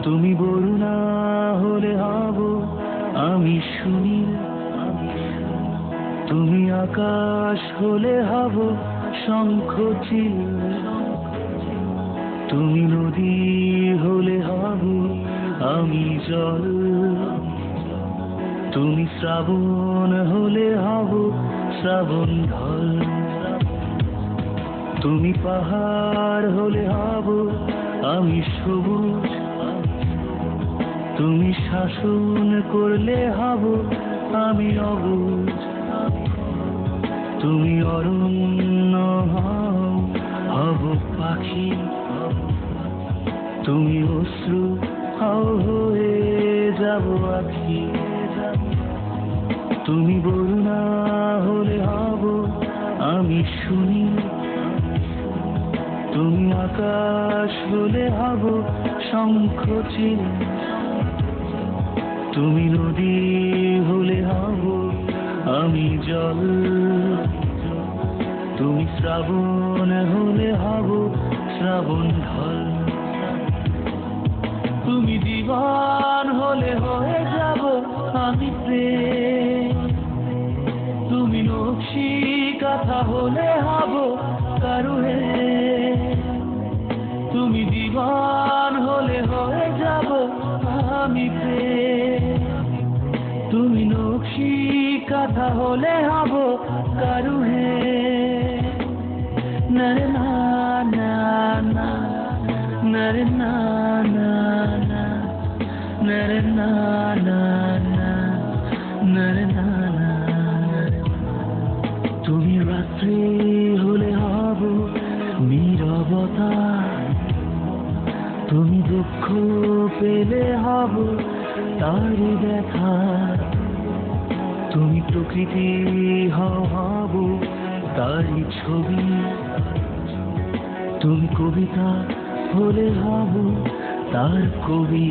তুমি বরুণা হলে হব আমি শুনি, তুমি আকাশ হলে হব শঙ্খ চিল, তুমি নদী হলে হব আমি জল, তুমি শ্রাবণ হলে হব শ্রাবণ ঢল, তুমি পাহাড় হলে হব আমি সবুজ, তুমি শাসন করলে হব আমি অবুঝ, তুমি অরণ্য হব পাখি, তুমি অশ্রু হয়ে যাব আখি, তুমি বরুণা হলে হব আমি শুনি, তুমি আকাশ হলে হব শঙ্খ চিল, তুমি নদী হলে হব আমি জল, তুমি শ্রাবণ হলে হব শ্রাবণ ঢল, তুমি জীবন হলে হয়ে যাব আমি প্রেম, তুমি নকশি কাঁথা হলে হব কারুহে, তুমি জীবন হলে হয়ে যাব আমি প্রেম, তুমি নকশি কাঁথা হলে হব কারুহে, নরে না না না নরে না না না নরে না না না নরে না না, তুমি রাত্রি হলে হব নীরবতা, তুমি দুঃখ পেলে হব তারি ব্যথা, তুমি প্রকৃতি হব তারি ছবি, তুমি কবিতা হলে হব তার কবি।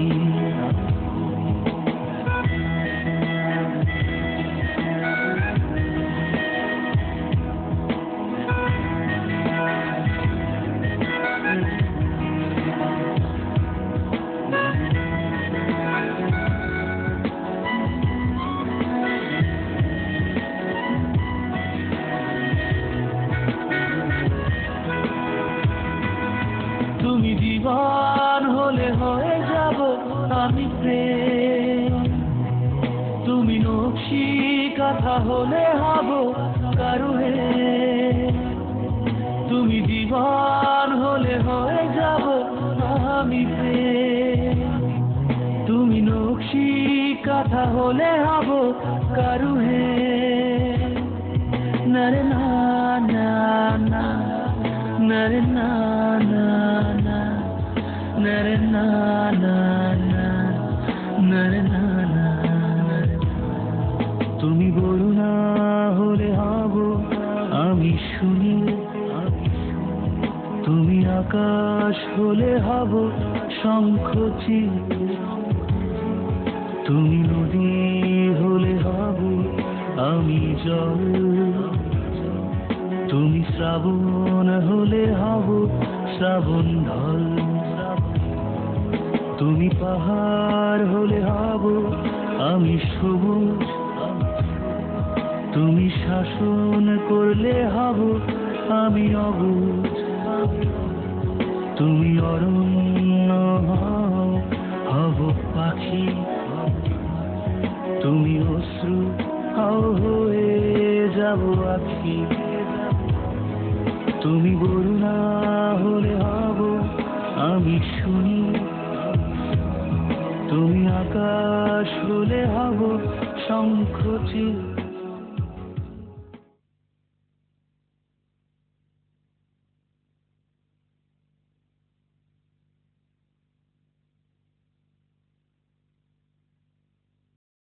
তুমি জীবন হলে হয়ে যাব আমি প্রেম, তুমি নকশি কাঁথা হলে হব কারুহে, তুমি জীবন হলে হয়ে যাব আমি প্রেম, তুমি নকশি কাঁথা হলে হব কারুহে, নরে না না না নরে না না না নরে না না না নরে না না, তুমি বরুণা হলে হব আমি শুনি, তুমি আকাশ হলে হব শঙ্খ চিল, তুমি নদী হলে হব আমি জল, তুমি শ্রাবণ হলে হব শ্রাবণ ঢল, তুমি পাহাড় হলে হব আমি সবুজ, তুমি শাসন করলে হব আমি অবুঝ, তুমি অরণ্য হব পাখি, তুমি অশ্রু হয়ে যাব আখি, তুমি বরুণা হলে হব আমি শুনি, তুমি আকাশ হলে হব শঙ্খ চিল।